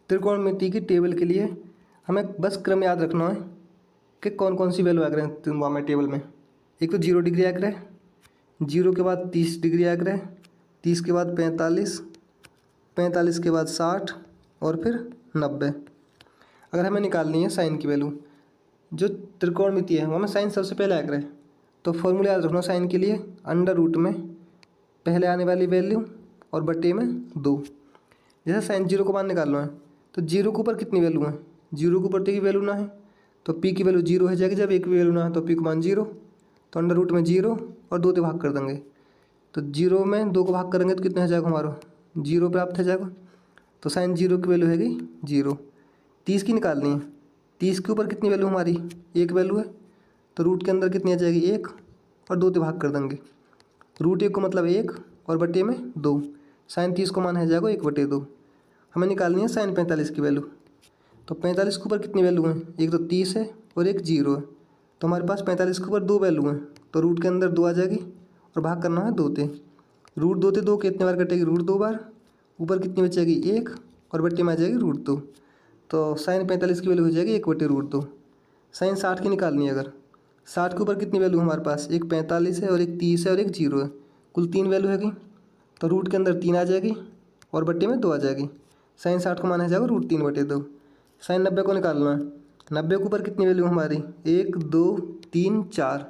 त्रिकोणमिति की टेबल के लिए हमें बस क्रम याद रखना है कि कौन कौन सी वैल्यू आ रहे हैं हमें टेबल में। एक तो 0 डिग्री आ रहा है, 0 के बाद 30 डिग्री आ रहा है, 30 के बाद 45, 45 के बाद 60 और फिर 90। अगर हमें निकालनी है साइन की वैल्यू, जो त्रिकोणमिति है वो हमें साइन सबसे पहले आ रहा है, तो फॉर्मूला याद रखना साइन के लिए अंडर रूट में पहले आने वाली वैल्यू और बटे में 2। जैसे साइन 0 को मान निकालना है तो 0 के ऊपर कितनी वैल्यू है, 0 के ऊपर तो की वैल्यू ना है तो पी की वैल्यू 0 हो जाएगी। जब एक वैल्यू ना है तो पी को मान 0, तो अंडर रूट में 0 और 2 से भाग कर देंगे, तो 0 में 2 को भाग करेंगे तो कितना हो जाएगा हमारा 0 प्राप्त हो जाएगा। तो साइन 0 की वैल्यू हैगी 0। 30 की निकालनी है, 30 के ऊपर कितनी वैल्यू हमारी एक वैल्यू है, तो रूट के अंदर कितनी आ जाएगी 1 और 2 से भाग कर देंगे। रूट 1 को मतलब 1 और बटे में 2, साइन 30 को मान है जाएगा 1/2। हमें निकालनी है साइन 45 की वैल्यू, तो 45 के ऊपर कितनी वैल्यू है, एक तो 30 है और एक 0 है, तो हमारे पास 45 के ऊपर 2 वैल्यू हैं, तो रूट के अंदर 2 आ जाएगी और भाग करना है 2 से। रूट 2 से 2 कितने बार कटेगी, रूट 2 बार, ऊपर कितनी बचेगी 1 और बट्टे में आ जाएगी रूट 2, तो साइन 45 की वैल्यू हो जाएगी 1/√2। साइन 60 की निकालनी है, अगर 60 के ऊपर कितनी वैल्यू हमारे पास, एक 45 है और एक 30 है और एक 0 है, कुल 3 वैल्यू हैगी, तो रूट के अंदर 3 आ जाएगी और बट्टे में 2 आ जाएगी। साइन 60 को माना जाएगा √3/2। साइन 90 को निकालना है, 90 के ऊपर कितनी वैल्यू हमारी 1 2 3 4,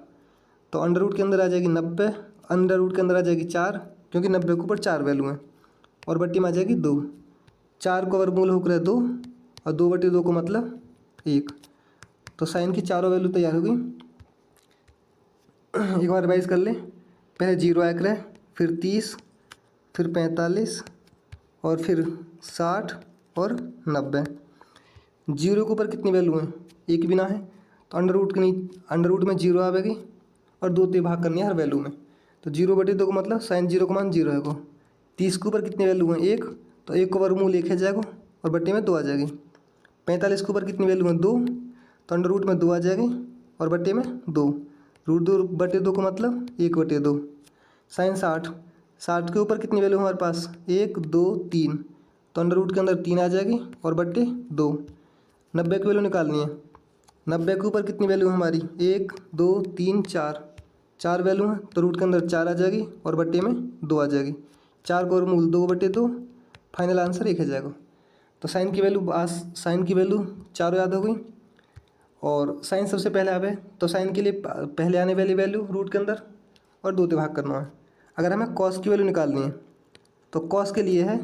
तो अंडर रूट के अंदर आ जाएगी 90, अंडर रूट के अंदर आ जाएगी 4, क्योंकि 90 के ऊपर 4 वैल्यू हैं, और बट्टी में आ जाएगी 2। 4 को वर्गमूल होकर है 2 और 2/2 को मतलब 1, तो साइन की चारों वैल्यू तैयार हो गई। एक बार रिवाइज कर ले, पहले 0 आया करे, फिर 30, फिर 45 और फिर 60 और 90। 0 के ऊपर कितनी वैल्यू है, एक बिना है, तो अंडर रूट में 0 आएगी और 2 से भाग करनी है हर वैल्यू में, तो 0/2 को मतलब साइन 0 को मान 0 है को। 30 के ऊपर कितनी वैल्यू है 1, तो 1 को वर्गमूल 1 है जाएगा और बट्टे में 2 आ जाएगी। 45 के ऊपर कितनी वैल्यू है 2, तो अंडर रूट में 2 आ जाएगी और बट्टे में 2, रूट 2/2 को मतलब 1/2। साइन 60 के ऊपर कितनी वैल्यू हमारे पास 1 2 3, तो अंडर रूट के अंदर 3 आ जाएगी और बट्टे 2। 90 की वैल्यू निकालनी है, 90 के ऊपर कितनी वैल्यू हमारी 1 2 3 4, 4 वैल्यू है, तो रूट के अंदर 4 आ जाएगी और बट्टे में 2 आ जाएगी। 4 को वर्गमूल 2/2, फाइनल आंसर 1 हो जाएगा। तो साइन की वैल्यू चारों याद हो गई, और साइन सबसे पहले आवे तो साइन के लिए पहले आने वाली वैल्यू रूट के अंदर और 2 से भाग करना है। अगर हमें कॉस की वैल्यू निकालनी है तो कॉस के लिए है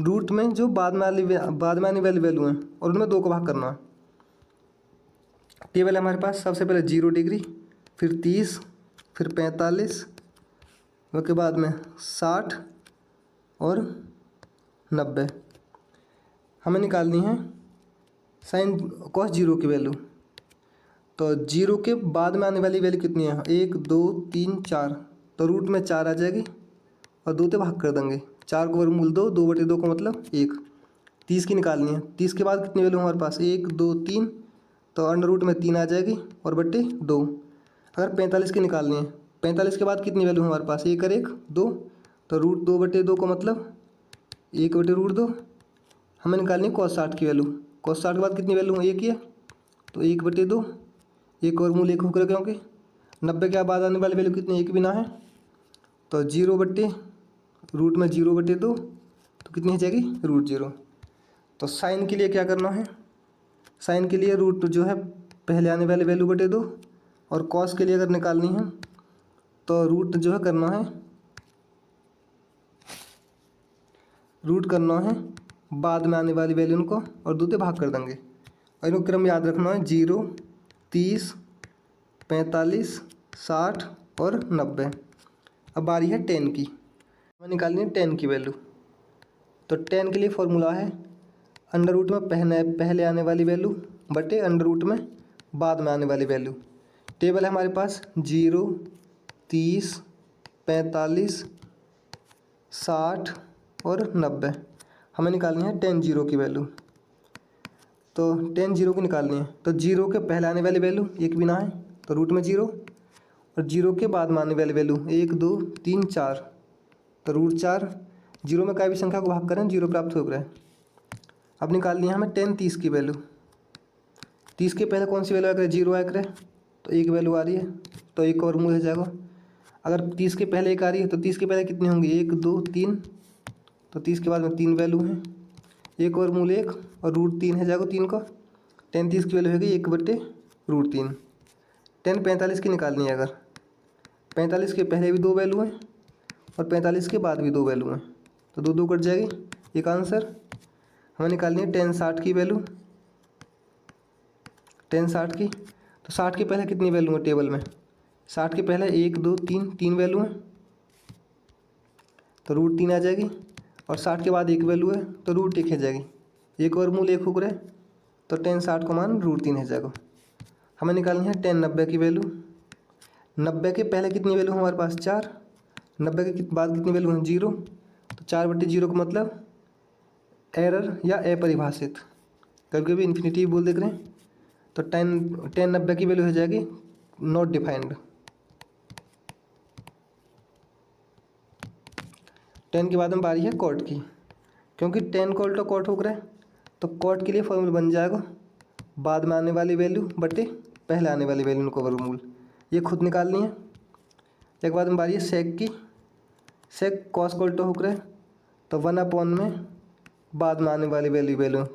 रूट में जो बाद में आने वाली वैल्यू है और उनमें 2 को भाग करना है। टेबल है हमारे पास, सबसे पहले 0 डिग्री, फिर 30, फिर 45, उसके बाद में 60 और 90। हमें निकालनी है साइन कॉस 0 की वैल्यू, तो 0 के बाद में आने वाली वैल्यू कितनी है 1 2 3 4, तो रूट में 4 आ जाएगी और 2 से भाग कर देंगे। 4 को वर्गमूल 2, 2/2 को मतलब 1। 30 की निकालनी है, 30 के बाद कितनी वैल्यू हमारे पास 1 2 3, तो अंडर रूट में 3 आ जाएगी और बट्टे 2। अगर 45 की निकालनी है, 45 के बाद कितनी वैल्यू हमारे पास 1 और 1 2, तो रूट 2/2 को मतलब 1/√2। हमें निकालनी है cos 60 की वैल्यू, cos 60 के बाद कितनी वैल्यू है 1 ही है, तो 1/2, 1 और मूल 1 होकर, क्योंकि 90 के बाद आने वाली वैल्यू कितनी 1 भी ना है, तो 0/रूट में 0/2, तो कितनी हो जाएगी √0। तो साइन के लिए क्या करना है, साइन के लिए रूट जो है पहले आने वाले वैल्यू बटे 2, और कॉस के लिए अगर निकालनी है तो रूट जो है करना है बाद में आने वाली वैल्यू उनको और 2 से भाग कर देंगे। और इनको क्रम याद रखना है 0 30 45 60 और 90। अब बारी है 10 की, हमें निकालनी है 10 की वैल्यू। तो 10 के लिए फॉर्मूला है अंडर रूट में पहले आने वाली वैल्यू बटे अंडर रूट में बाद में आने वाली वैल्यू। टेबल है हमारे पास 0 30 45 60 और 90। हमें निकालनी है 10 0 की वैल्यू, तो 10 0 की निकालनी है, तो 0 के पहले आने वाली वैल्यू 1 बिना है, तो रूट में 0, और 0 के बाद में आने वाली वैल्यू 1 2 3 4, तो √4। 0 में कोई भी संख्या को भाग करें 0 प्राप्त हो रहा है। अब निकालनी है हमें टेन 30 की वैल्यू। 30 के पहले कौन सी वैल्यू आया करे, 0 आया करे, तो एक वैल्यू आ रही है तो एक और मूल हो जाएगा। अगर 30 के पहले एक आ रही है तो 30 के पहले कितनी होंगी, 1 2 3, तो 30 के बाद में 3 वैल्यू हैं, एक और मूल 1 और √3 है जाएगा 3 का। 10 30 की वैल्यू होगी 1/√3। 10 45 की निकालनी है, अगर 45 के पहले भी 2 वैल्यू हैं और 45 के बाद भी 2 वैल्यू हैं तो 2 2 कट जाएगी। एक आंसर हमें निकालनी है 10 60 की वैल्यू। 10 60 की, तो 60 के पहले कितनी वैल्यू है टेबल में, 60 के पहले 1 2 3 3 वैल्यू हैं तो √3 आ जाएगी। और 60 के बाद एक वैल्यू है तो √1 है जाएगी, एक और मूल 1 हो रहा है तो 10 60 का मान √3 है जाएगा। हमें निकालनी है 10 90 की वैल्यू। 90 के पहले कितनी वैल्यू है हमारे पास, 4। 90 के बाद कितनी वैल्यू है, 0, तो 4/0 का मतलब एरर या अपरिभाषित, कभी कभी इन्फिनिटी बोल देख रहे हैं, तो 10 90 की वैल्यू हो जाएगी नॉट डिफाइंड। 10 के बाद में बारी है कॉट की, क्योंकि 10 को उल्टा कॉट हो रहा है तो कॉट के लिए फॉर्मूला बन जाएगा बाद में आने वाली वैल्यू बटे पहले आने वाली वैल्यू को वर्गमूल, ये खुद निकालनी है। एक बाद में बारी है सेक की। सेक कॉस को उल्टा हो रहा है तो 1/, में बाद में आने वाली वैल्यू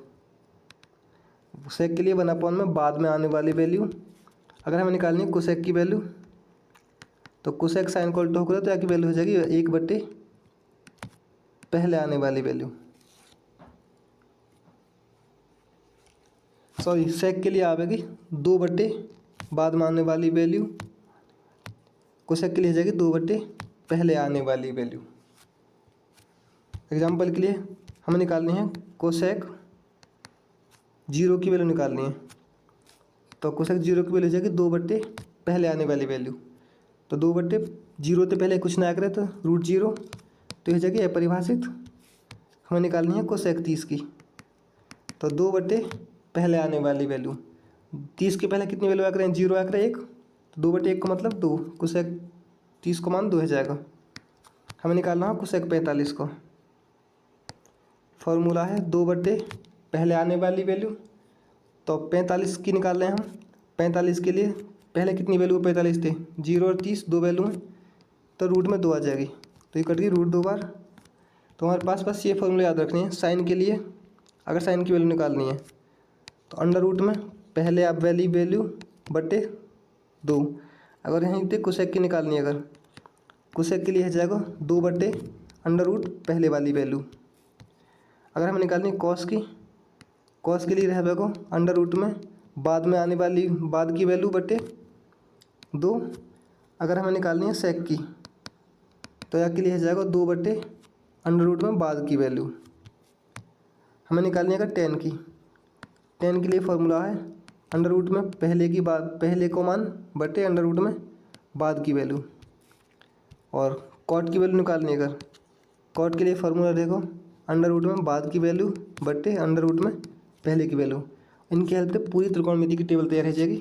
सेक के लिए 1/, में बाद में आने वाली वैल्यू। अगर हमें निकालनी है कोसेक की वैल्यू तो कोसेक साइन को उल्टा हो रहा है तो यहाँ की वैल्यू हो जाएगी 1/, पहले आने वाली वैल्यू। सॉरी, सेक के लिए आएगी 2/, बाद में आने वाली वैल्यू। कोसेक के लिए हो जाएगी 2/, पहले आने वाली वैल्यू। एग्जाम्पल के लिए हमें निकालनी है कोसेक 0 की वैल्यू निकालनी है, तो कोसेक 0 की वैल्यू हो जाएगी 2/, पहले आने वाली वैल्यू। तो 2/0 से पहले कुछ ना आया करे तो √0, तो यह जाएगी अपरिभाषित। हमें निकालनी है कोसेक 30 की, तो 2/, पहले आने वाली वैल्यू। 30 के पहले कितनी वैल्यू आ करे, 0 आ करे 1, तो 2/1 का मतलब 2, कोसेक 30 को मान 2 हो जाएगा। हमें निकालना है कोसेक 45 को। फॉर्मूला है 2/, पहले आने वाली वैल्यू, तो 45 की निकाल रहे हैं हम। 45 के लिए पहले कितनी वैल्यू 45 थे, 0 और 30 2 वैल्यू हैं तो रूट में 2 आ जाएगी, तो ये कट गई √2 बार। तो हमारे पास बस ये फॉर्मूला याद रखनी है। साइन के लिए अगर साइन की वैल्यू निकालनी है तो अंडर में पहले आप वैल्यू बटे 2। अगर यहीं पे कोसेक की निकालनी है, अगर कोसेक के लिए हो जाएगा 2/, पहले वाली वैल्यू। अगर हमें निकालनी है कॉस की, कॉस के लिए रहेगा अंडर में बाद में आने वाली बाद की वैल्यू बटे 2। अगर हमें निकालनी है सेक की तो यहाँ के लिए हो जाएगा 2/, में बाद की वैल्यू। हमें निकालनी है अगर 10 की, 10 के लिए फॉर्मूला है अंडर में पहले को मान बटे अंडर में बाद की वैल्यू। और कॉट की वैल्यू निकालनी है, अगर कॉट के लिए फार्मूला देखो अंडर में बाद की वैल्यू बटे अंडर में पहले की वैल्यू। इनकी हेल्प से पूरी त्रिकोणमिति की टेबल तैयार हो जाएगी।